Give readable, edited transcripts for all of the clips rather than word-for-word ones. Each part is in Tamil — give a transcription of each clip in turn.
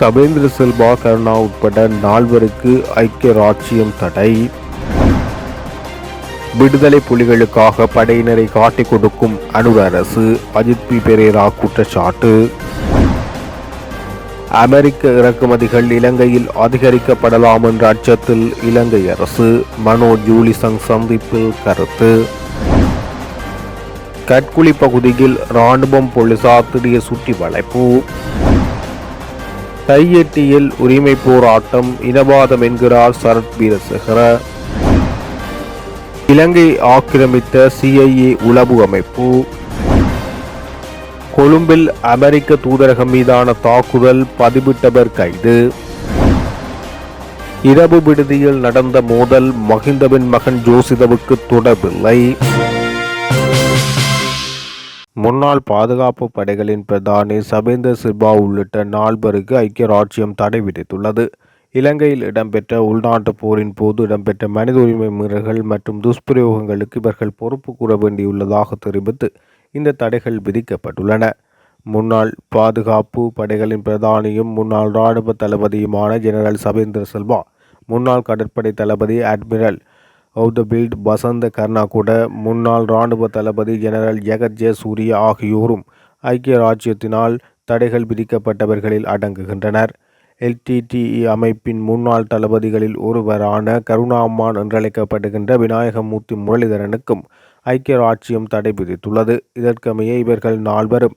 சபேந்திர சில்வா கருணா உட்பட 4 ஐக்கிய ராச்சியம் தடை. விடுதலை புலிகளுக்காக படையினரை காட்டிக் கொடுக்கும் அனுர அரசு, அஜித் பி பெரேரா குற்றச்சாட்டு. அமெரிக்க இறக்குமதிகள் இலங்கையில் அதிகரிக்கப்படலாம் என்ற அச்சத்தில் இலங்கை அரசு, மனோ ஜூலிசங் சந்திப்பில் கருத்து. கட்குழி பகுதியில் இராணுவம் போலீசார் திடீர் சுற்றி வளைப்பு. கையெட்டியில் உரிமை போராட்டம், இனவாதம் என்கிறார் சரத் வீரசேகர. இலங்கை ஆக்கிரமித்த CIA உளவு அமைப்பு. கொழும்பில் அமெரிக்க தூதரகம் மீதான தாக்குதல், பதிவிட்டவர் கைது. இரவு விடுதியில் நடந்த மோதல், மஹிந்தவின் மகன் ஜோசிதவுக்கு தொடர்பில்லை. முன்னாள் பாதுகாப்பு படைகளின் பிரதானி சபேந்திர சில்வா உள்ளிட்ட 4 ஐக்கிய ராச்சியம் தடை விதித்துள்ளது. இலங்கையில் இடம்பெற்ற உள்நாட்டு போரின் போது இடம்பெற்ற மனித உரிமை மீறல்கள் மற்றும் துஷ்பிரயோகங்களுக்கு இவர்கள் பொறுப்பு கூற வேண்டியுள்ளதாக தெரிவித்து இந்த தடைகள் விதிக்கப்பட்டுள்ளன. முன்னாள் பாதுகாப்பு படைகளின் பிரதானியும் முன்னாள் இராணுவ தளபதியுமான ஜெனரல் சபேந்திர சில்வா, முன்னாள் கடற்படை தளபதி அட்மிரல் ஒவ்தபில்ட் வசந்த கர்ணாகுட, முன்னாள் இராணுவ தளபதி ஜெனரல் ஜெகத் ஜெயசூரிய ஆகியோரும் ஐக்கிய ராச்சியத்தினால் தடைகள் விதிக்கப்பட்டவர்களில் அடங்குகின்றனர். LTTE அமைப்பின் முன்னாள் தளபதிகளில் ஒருவரான கருணாம்மான் என்றழைக்கப்படுகின்ற விநாயகமூர்த்தி முரளிதரனுக்கும் ஐக்கிய ராச்சியம் தடை விதித்துள்ளது. இதற்கமைய இவர்கள் 4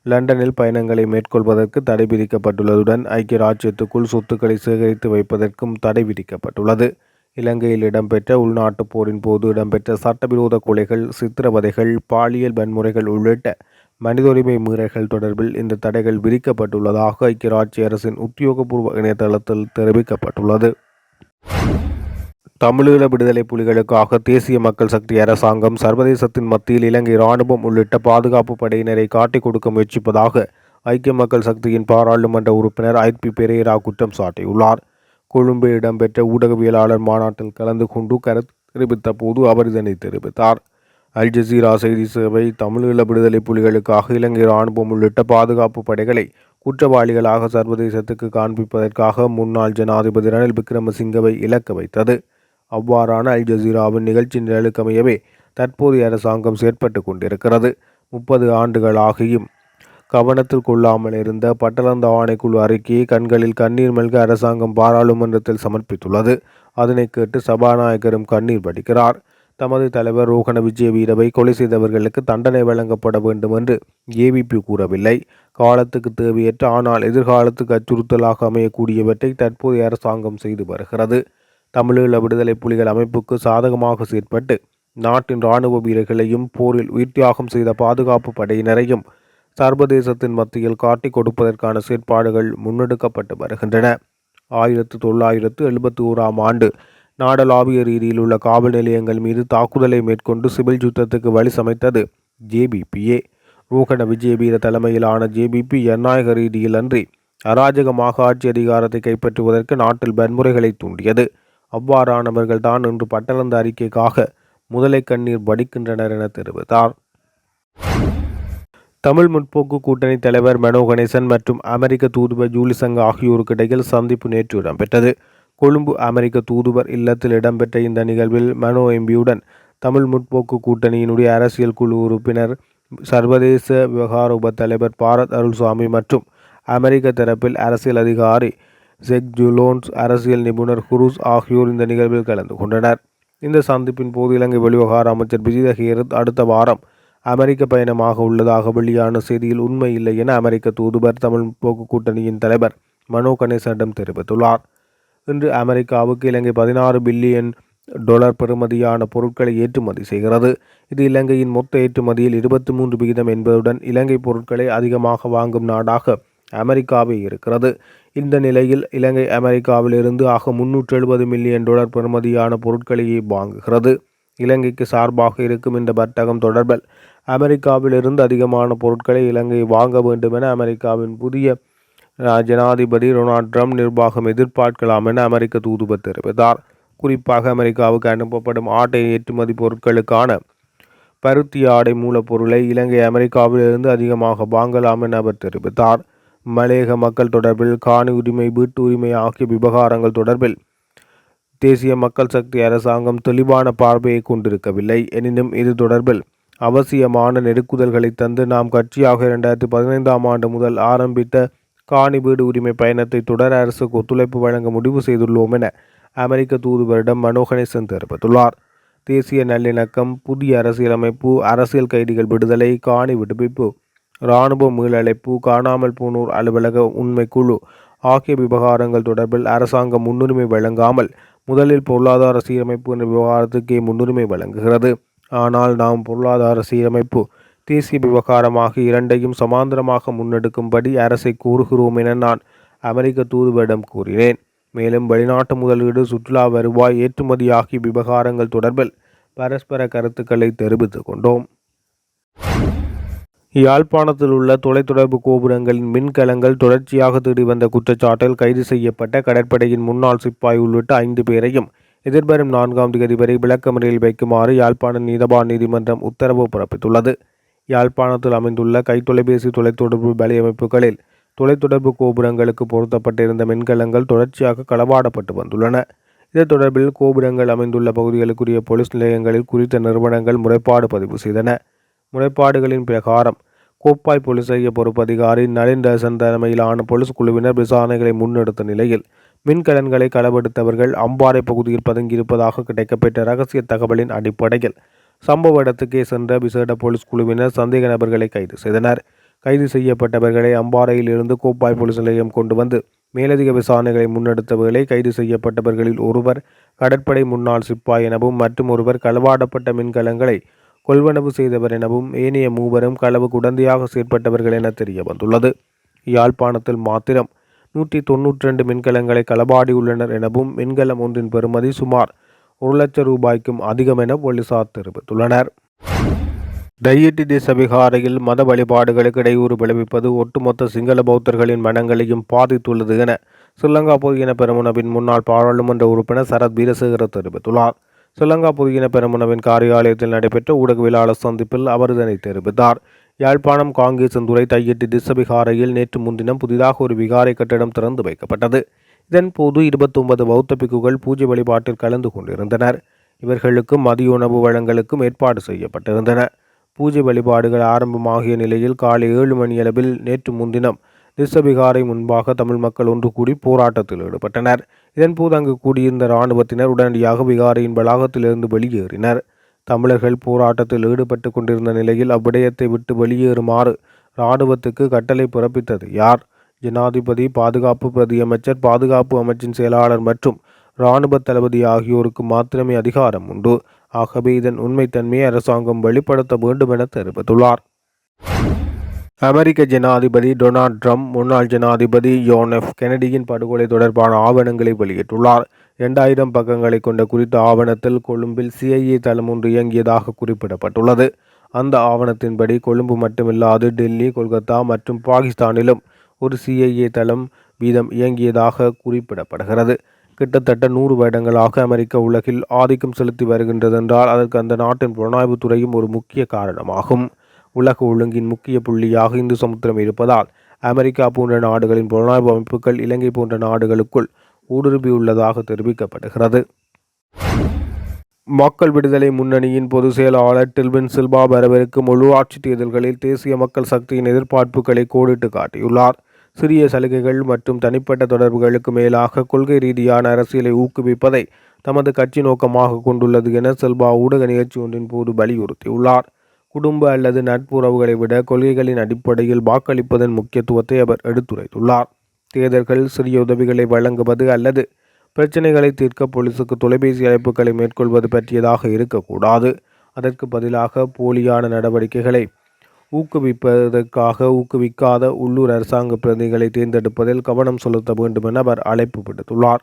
லண்டனில் பயணங்களை மேற்கொள்வதற்கு தடை விதிக்கப்பட்டுள்ளதுடன் ஐக்கிய ராச்சியத்துக்குள் சொத்துக்களை சேகரித்து வைப்பதற்கும் தடை விதிக்கப்பட்டுள்ளது. இலங்கையில் இடம்பெற்ற உள்நாட்டு போரின் போது இடம்பெற்ற சட்டவிரோத கொலைகள், சித்திரவதைகள், பாலியல் வன்முறைகள் உள்ளிட்ட மனித உரிமை மீறல்கள் தொடர்பில் இந்த தடைகள் விதிக்கப்பட்டுள்ளதாக ஐக்கிய ராச்சிய அரசின் உத்தியோகபூர்வ இணையதளத்தில் தெரிவிக்கப்பட்டுள்ளது. தமிழீழ விடுதலை புலிகளுக்காக தேசிய மக்கள் சக்தி அரசாங்கம் சர்வதேசத்தின் மத்தியில் இலங்கை இராணுவம் உள்ளிட்ட பாதுகாப்பு படையினரை காட்டிக் கொடுக்க முயற்சிப்பதாக ஐக்கிய மக்கள் சக்தியின் பாராளுமன்ற உறுப்பினர் அஜித் பி பெரேரா குற்றம் சாட்டியுள்ளார். கொழும்பில் இடம்பெற்ற ஊடகவியலாளர் மாநாட்டில் கலந்து கொண்டு கருத்து தெரிவித்த போது அவர் இதனை தெரிவித்தார். அல் ஜசீரா செய்தி சேவை தமிழீழ விடுதலை புலிகளுக்காக இலங்கை இராணுவம் உள்ளிட்ட பாதுகாப்பு படைகளை குற்றவாளிகளாக சர்வதேசத்துக்கு காண்பிப்பதற்காக முன்னாள் ஜனாதிபதி ரணில் விக்ரமசிங்கவை இலக்க வைத்தது. அவ்வாறான அல் ஜசீராவின் நிகழ்ச்சி நிரலுக்கமையவே தற்போதைய அரசாங்கம் செயற்பட்டு கொண்டிருக்கிறது. 30 ஆண்டுகளாகியும் கவனத்தில் கொள்ளாமல் இருந்த பட்டளந்த ஆணைக்குழு அறிக்கையை கண்களில் கண்ணீர் மல்க அரசாங்கம் பாராளுமன்றத்தில் சமர்ப்பித்துள்ளது. அதனை கேட்டு சபாநாயகரும் கண்ணீர் வடிக்கிறார். தமது தலைவர் ரோஹண விஜயவீரவை கொலை செய்தவர்களுக்கு தண்டனை வழங்கப்பட வேண்டும் என்று JVP கூறவில்லை. காலத்துக்கு தேவையற்ற ஆனால் எதிர்காலத்துக்கு அச்சுறுத்தலாக அமையக்கூடியவற்றை தற்போதைய அரசாங்கம் செய்து வருகிறது. தமிழீழ விடுதலை புலிகள் அமைப்புக்கு சாதகமாக செயற்பட்டு நாட்டின் இராணுவ வீரர்களையும் போரில் உயிர்த்தியாகம் செய்த பாதுகாப்பு படையினரையும் சர்வதேசத்தின் மத்தியில் காட்டிக் கொடுப்பதற்கான செயற்பாடுகள் முன்னெடுக்கப்பட்டு வருகின்றன. 1971ஆம் ஆண்டு நாடளாவிய ரீதியில் உள்ள காவல் நிலையங்கள் மீது தாக்குதலை மேற்கொண்டு சிவில் யுத்தத்துக்கு வழி சமைத்தது JVPயே. ரோஹண விஜயவீர தலைமையிலான JVP ஜனநாயக ரீதியில் அன்றி அராஜகமாக ஆட்சி அதிகாரத்தை கைப்பற்றுவதற்கு நாட்டில் வன்முறைகளை தூண்டியது. அவ்வாறானவர்கள் தான் இன்று பட்டளந்த அறிக்கைக்காக முதலை கண்ணீர் வடிக்கின்றனர் என தெரிவித்தார். தமிழ் முற்போக்கு கூட்டணி தலைவர் மனோ கணேசன் மற்றும் அமெரிக்க தூதுவர் ஜூலிசங் ஆகியோருக்கு இடையில் சந்திப்பு நேற்று இடம்பெற்றது. கொழும்பு அமெரிக்க தூதுவர் இல்லத்தில் இடம்பெற்ற இந்த நிகழ்வில் மனோ எம்பியுடன் தமிழ் முற்போக்கு கூட்டணியினுடைய அரசியல் குழு உறுப்பினர், சர்வதேச விவகார உப தலைவர் பாரத் அருள்சாமி மற்றும் அமெரிக்க தரப்பில் அரசியல் அதிகாரி ஜெக் ஜுலோன்ஸ், அரசியல் நிபுணர் குரூஸ் ஆகியோர் இந்த நிகழ்வில் கலந்து கொண்டனர். இந்த சந்திப்பின் போது இலங்கை வெளிவிவகார அமைச்சர் விஜித ஹேரத் அடுத்த வாரம் அமெரிக்க பயணமாக உள்ளதாக வெளியான செய்தியில் உண்மை இல்லை என அமெரிக்க தூதுவர் தமிழ் முற்போக்கு கூட்டணியின் தலைவர் மனோ கணேசனிடம் தெரிவித்துள்ளார். இன்று அமெரிக்காவுக்கு இலங்கை $16 பில்லியன் பெறுமதியான பொருட்களை ஏற்றுமதி செய்கிறது. இது இலங்கையின் மொத்த ஏற்றுமதியில் 23% என்பதுடன் இலங்கை பொருட்களை அதிகமாக வாங்கும் நாடாக அமெரிக்காவே இருக்கிறது. இந்த நிலையில் இலங்கை அமெரிக்காவிலிருந்து ஆக $370 மில்லியன் பெறுமதியான பொருட்களையே வாங்குகிறது. இலங்கைக்கு சார்பாக இருக்கும் இந்த வர்த்தகம் தொடர்பில் அமெரிக்காவிலிருந்து அதிகமான பொருட்களை இலங்கை வாங்க வேண்டும் என அமெரிக்காவின் புதிய ஜனாதிபதி டொனால்ட் ட்ரம்ப் நிர்வாகம் எதிர்பார்க்கலாம் என அமெரிக்க தூதுவர் தெரிவித்தார். குறிப்பாக அமெரிக்காவுக்கு அனுப்பப்படும் ஆட்டை ஏற்றுமதி பொருட்களுக்கான பருத்தி ஆடை மூலப்பொருளை இலங்கை அமெரிக்காவிலிருந்து அதிகமாக வாங்கலாம் என அவர் தெரிவித்தார். மலையக மக்கள் தொடர்பில், காணி உரிமை, வீட்டு உரிமை ஆகிய விவகாரங்கள் தொடர்பில் தேசிய மக்கள் சக்தி அரசாங்கம் தெளிவான பார்வையை கொண்டிருக்கவில்லை. எனினும் இது தொடர்பில் அவசியமான நெருக்குதல்களை தந்து நாம் கட்சியாக 2015ஆம் ஆண்டு முதல் ஆரம்பித்த காணி வீடு உரிமை பயணத்தை தொடர அரசுக்கு ஒத்துழைப்பு வழங்க முடிவு செய்துள்ளோம் என அமெரிக்க தூதுவரிடம் மனோ கணேசன் தெரிவித்துள்ளார். தேசிய நல்லிணக்கம், புதிய அரசியலமைப்பு, அரசியல் கைதிகள் விடுதலை, காணி விடுவிப்பு, இராணுவ மீளழைப்பு, காணாமல் போனோர் அலுவலக உண்மை குழு ஆகிய விவகாரங்கள் தொடர்பில் அரசாங்கம் முன்னுரிமை வழங்காமல் முதலில் பொருளாதார சீரமைப்பு என்ற விவகாரத்துக்கே முன்னுரிமை வழங்குகிறது. ஆனால் நாம் பொருளாதார சீரமைப்பு, தேசிய விவகாரமாக இரண்டையும் சமாந்தரமாக முன்னெடுக்கும்படி அரசை கூறுகிறோம் என நான் அமெரிக்க தூதுவரிடம் கூறினேன். மேலும் வெளிநாட்டு முதலீடு, சுற்றுலா வருவாய், ஏற்றுமதி ஆகிய விவகாரங்கள் தொடர்பில் பரஸ்பர கருத்துக்களை தெரிவித்துக் கொண்டோம். யாழ்ப்பாணத்தில் உள்ள தொலைத்தொடர்பு கோபுரங்களின் மின்கலங்கள் தொடர்ச்சியாக தேடி வந்த குற்றச்சாட்டில் கைது செய்யப்பட்ட கடற்படையின் முன்னாள் சிப்பாய் உள்ளிட்ட 5 பேரையும் எதிர்வரும் 4ஆம் தேதி வரை விளக்கமறியலில் வைக்குமாறு யாழ்ப்பாண நீதவான் நீதிமன்றம் உத்தரவு பிறப்பித்துள்ளது. யாழ்ப்பாணத்தில் அமைந்துள்ள கைத்தொலைபேசி தொலைத்தொடர்பு வலையமைப்புகளில் தொலைத்தொடர்பு கோபுரங்களுக்கு பொருத்தப்பட்டிருந்த மின்கலங்கள் தொடர்ச்சியாக களவாடப்பட்டு வந்துள்ளன. இது தொடர்பில் கோபுரங்கள் அமைந்துள்ள பகுதிகளுக்குரிய போலீஸ் நிலையங்களில் குறித்த நிறுவனங்கள் முறைப்பாடு பதிவு செய்தன. முறைப்பாடுகளின் பிரகாரம் கோப்பாய் போலீஸ் நிலைய பொறுப்பு அதிகாரி நளின் ரசன் தலைமையிலான போலீஸ் குழுவினர் விசாரணைகளை முன்னெடுத்த நிலையில் மின்கலன்களை களவெடுத்தவர்கள் அம்பாறை பகுதியில் பதுங்கியிருப்பதாக கிடைக்கப்பெற்ற இரகசிய தகவலின் அடிப்படையில் சம்பவ இடத்துக்கே சென்ற விசேட போலீஸ் குழுவினர் சந்தேக நபர்களை கைது செய்தனர். கைது செய்யப்பட்டவர்களை அம்பாறையில் இருந்து கோப்பாய் போலீஸ் நிலையம் கொண்டு வந்து மேலதிக விசாரணைகளை முன்னெடுத்த வேளை கைது செய்யப்பட்டவர்களில் ஒருவர் கடற்படை முன்னாள் சிப்பாய் எனவும் மற்றும் ஒருவர் களவாடப்பட்ட மின்கலங்களை கொள்வனவு செய்தவர் எனவும் ஏனைய மூவரும் களவுக்கு உடந்தையாக செயற்பட்டவர்கள் என தெரிய வந்துள்ளது. யாழ்ப்பாணத்தில் மாத்திரம் 192 மின்கலங்களை களவாடியுள்ளனர் எனவும் மின்கலம் ஒன்றின் பெறுமதி சுமார் 1 லட்சம் ரூபாய்க்கும் அதிகம் என போலீசார் தெரிவித்துள்ளனர். தையிட்டி தேசவிகாரையில் மத வழிபாடுகளுக்கு இடையூறு விளைவிப்பது ஒட்டுமொத்த சிங்கள பௌத்தர்களின் மனங்களையும் பாதித்துள்ளது என ஸ்ரீலங்கா பொதுஜன பெரமுனவின் முன்னாள் பாராளுமன்ற உறுப்பினர் சரத் வீரசேகர தெரிவித்துள்ளார். ஸ்ரீலங்கா பொதுஜன பெரமுனவின் காரியாலயத்தில் நடைபெற்ற ஊடகவியலாளர் சந்திப்பில் அவர் இதனை தெரிவித்தார். யாழ்ப்பாணம் காங்கேசன்துறை தையிட்டி திஸ்ஸவிகாரையில் நேற்று முன்தினம் புதிதாக ஒரு விகாரை கட்டிடம் திறந்து வைக்கப்பட்டது. இதன்போது 29 பௌத்த பிக்குகள் பூஜை வழிபாட்டில் கலந்து கொண்டிருந்தனர். இவர்களுக்கு மதிய உணவு வழங்கலுக்கும் ஏற்பாடு செய்யப்பட்டிருந்தன. பூஜை வழிபாடுகள் ஆரம்பமாகிய நிலையில் காலை 7 மணியளவில் நேற்று முன்தினம் திஸ்ஸவிகாரை முன்பாக தமிழ் மக்கள் ஒன்று கூடி போராட்டத்தில் ஈடுபட்டனர். இதன்போது அங்கு கூடியிருந்த இராணுவத்தினர் உடனடியாக விகாரையின் வளாகத்திலிருந்து வெளியேறினர். தமிழர்கள் போராட்டத்தில் ஈடுபட்டு கொண்டிருந்த நிலையில் அவ்விடயத்தை விட்டு வெளியேறுமாறு இராணுவத்துக்கு கட்டளை பிறப்பித்தது யார்? ஜனாதிபதி, பாதுகாப்பு பிரதியமைச்சர், பாதுகாப்பு அமைச்சின் செயலாளர் மற்றும் இராணுவ தளபதி ஆகியோருக்கு மாத்திரமே அதிகாரம் உண்டு. ஆகவே இதன் உண்மைத்தன்மையை அரசாங்கம் வெளிப்படுத்த வேண்டும் என தெரிவித்துள்ளார். அமெரிக்க ஜனாதிபதி டொனால்ட் ட்ரம்ப் முன்னாள் ஜனாதிபதி ஜான் எஃப் கெனடியின் படுகொலை தொடர்பான ஆவணங்களை வெளியிட்டுள்ளார். 2000 பக்கங்களை கொண்ட குறித்த ஆவணத்தில் கொழும்பில் CIA தளம் ஒன்று இயங்கியதாக குறிப்பிடப்பட்டுள்ளது. அந்த ஆவணத்தின்படி கொழும்பு மட்டுமில்லாது டெல்லி, கொல்கத்தா மற்றும் பாகிஸ்தானிலும் ஒரு CIA தளம் வீதம் இயங்கியதாக குறிப்பிடப்படுகிறது. கிட்டத்தட்ட 100 வருடங்களாக அமெரிக்கா உலகில் ஆதிக்கம் செலுத்தி வருகின்றதென்றால் அதற்கு அந்த நாட்டின் புலனாய்வு துறையும் ஒரு முக்கிய காரணமாகும். உலக ஒழுங்கின் முக்கிய புள்ளியாக இந்து சமுத்திரம் இருப்பதால் அமெரிக்கா போன்ற நாடுகளின் புலனாய்வு அமைப்புகள் இலங்கை போன்ற நாடுகளுக்குள் ஊடுருவியுள்ளதாக தெரிவிக்கப்படுகிறது. மக்கள் விடுதலை முன்னணியின் பொதுச் செயலாளர் டில்வின் சில்வா வரவிருக்கும் உள்ளூராட்சி தேர்தல்களில் தேசிய மக்கள் சக்தியின் எதிர்பார்ப்புகளை கோடிட்டு காட்டியுள்ளார். சிறிய சலுகைகள் மற்றும் தனிப்பட்ட தொடர்புகளுக்கு மேலாக கொள்கை ரீதியான அரசியலை ஊக்குவிப்பதை தமது கட்சி நோக்கமாக கொண்டுள்ளது என சில்வா ஊடக நிகழ்ச்சி ஒன்றின் போது வலியுறுத்தியுள்ளார். குடும்ப அல்லது நட்புறவுகளை விட கொள்கைகளின் அடிப்படையில் வாக்களிப்பதன் முக்கியத்துவத்தை அவர் எடுத்துரைத்துள்ளார். தேர்தல்கள் சிறிய உதவிகளை வழங்குவது அல்லது பிரச்சனைகளை தீர்க்க போலீசுக்கு தொலைபேசி அழைப்புகளை மேற்கொள்வது பற்றியதாக இருக்கக்கூடாது. அதற்கு பதிலாக போலியான நடவடிக்கைகளை ஊக்குவிக்காத உள்ளூர் அரசாங்க பிரதிநிதிகளை தேர்ந்தெடுப்பதில் கவனம் செலுத்த வேண்டும் என அவர் அழைப்பு விடுத்துள்ளார்.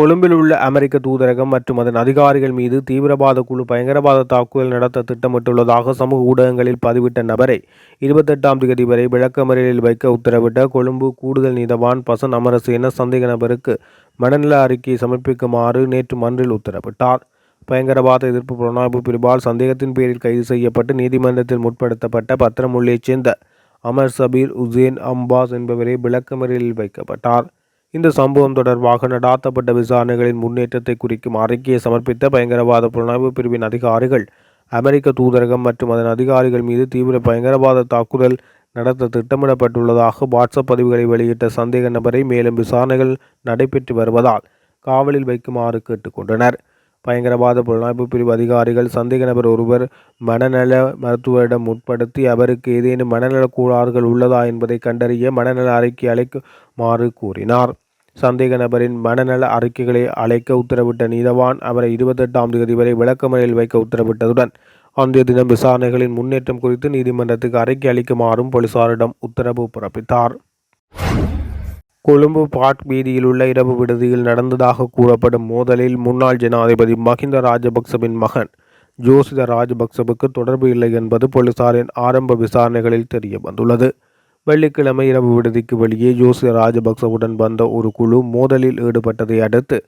கொழும்பில் உள்ள அமெரிக்க தூதரகம் மற்றும் அதன் அதிகாரிகள் மீது தீவிரவாத குழு பயங்கரவாத தாக்குதல் நடத்த திட்டமிட்டுள்ளதாக சமூக ஊடகங்களில் பதிவிட்ட நபரை 28ஆம் தேதி வரை விளக்கமறியலில் வைக்க உத்தரவிட்ட கொழும்பு கூடுதல் நீதவான் பசன் அமரசேன சந்தேக நபருக்கு மனநல அறிக்கையை சமர்ப்பிக்குமாறு நேற்று மன்றில் உத்தரவிட்டார். பயங்கரவாத எதிர்ப்பு புலனாய்வு பிரிவால் சந்தேகத்தின் பேரில் கைது செய்யப்பட்டு நீதிமன்றத்தில் முற்படுத்தப்பட்ட பத்திரமுல்லையைச் சேர்ந்த அமர் சபீர் உசேன் அம்பாஸ் என்பவரே விளக்கமறியலில் வைக்கப்பட்டார். இந்த சம்பவம் தொடர்பாக நடாத்தப்பட்ட விசாரணைகளின் முன்னேற்றத்தை குறிக்கும் அறிக்கையை சமர்ப்பித்த பயங்கரவாத புலனாய்வு பிரிவின் அதிகாரிகள் அமெரிக்க தூதரகம் மற்றும் அதன் அதிகாரிகள் மீது தீவிர பயங்கரவாத தாக்குதல் நடத்த திட்டமிடப்பட்டுள்ளதாக வாட்ஸ்அப் பதிவுகளை வெளியிட்ட சந்தேக நபரை மேலும் விசாரணைகள் நடைபெற்று வருவதால் காவலில் வைக்குமாறு கேட்டுக்கொண்டனர். பயங்கரவாத புலனாய்வு பிரிவு அதிகாரிகள் சந்தேக நபர் ஒருவர் மனநல மருத்துவரிடம் முற்படுத்தி அவருக்கு ஏதேனும் மனநல கோளாறுகள் உள்ளதா என்பதை கண்டறிய மனநல அறிக்கை அளிக்குமாறு கூறினார். சந்தேக நபரின் மனநல அறிக்கைகளை அழைக்க உத்தரவிட்ட நீதவான் அவரை 28ஆம் தேதி வரை விளக்கமறியலில் வைக்க உத்தரவிட்டதுடன் அன்றைய தினம் விசாரணைகளின் முன்னேற்றம் குறித்து நீதிமன்றத்துக்கு அறிக்கை அளிக்குமாறும் போலீசாரிடம் உத்தரவு பிறப்பித்தார். கொழும்பு பாட் வீதியில் உள்ள இரவு விடுதியில் நடந்ததாக கூறப்படும் மோதலில் முன்னாள் ஜனாதிபதி மஹிந்த ராஜபக்சவின் மகன் ஜோசித ராஜபக்சவுக்கு தொடர்பு இல்லை என்பது போலீசாரின் ஆரம்ப விசாரணைகளில் தெரிய வந்துள்ளது. வெள்ளிக்கிழமை இரவு விடுதிக்கு வெளியே ஜோசித ராஜபக்சவுடன் வந்த ஒரு குழு மோதலில் ஈடுபட்டதை அடுத்து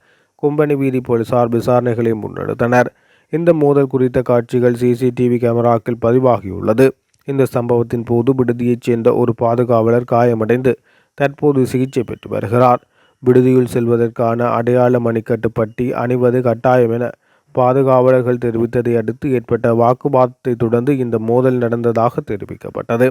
கொம்பனி வீதி போலீசார் விசாரணைகளை முன்னெடுத்தனர். இந்த மோதல் குறித்த காட்சிகள் சிசிடிவி கேமராக்கள் பதிவாகியுள்ளது. இந்த சம்பவத்தின் போது விடுதியைச் சேர்ந்த ஒரு பாதுகாவலர் காயமடைந்து தற்போது சிகிச்சை பெற்று வருகிறார். விடுதியில் செல்வதற்கான அடையாள மணிக்கட்டு பட்டி அணிவது கட்டாயம் என பாதுகாவலர்கள் தெரிவித்ததை அடுத்து ஏற்பட்ட வாக்குவாதத்தை தொடர்ந்து இந்த மோதல் நடந்ததாக தெரிவிக்கப்பட்டது.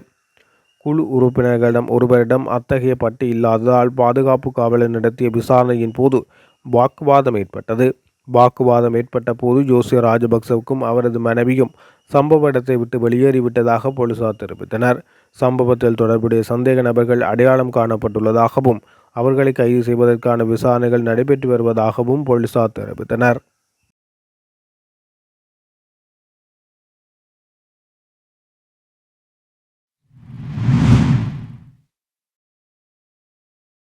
குழு உறுப்பினர்களிடம் ஒருவரிடம் அத்தகைய பட்டி இல்லாததால் பாதுகாப்பு காவலர் நடத்திய விசாரணையின் போது வாக்குவாதம் ஏற்பட்டது. வாக்குவாதம் ஏற்பட்ட போது ஜோசிய ராஜபக்சவுக்கும் அவரது மனைவியும் சம்பவ இடத்தை விட்டு வெளியேறிவிட்டதாக போலீசார் தெரிவித்தனர். சம்பவத்தில் தொடர்புடைய சந்தேக நபர்கள் அடையாளம் காணப்பட்டுள்ளதாகவும் அவர்களை கைது செய்வதற்கான விசாரணைகள் நடைபெற்று வருவதாகவும் போலீசார் தெரிவித்தனர்.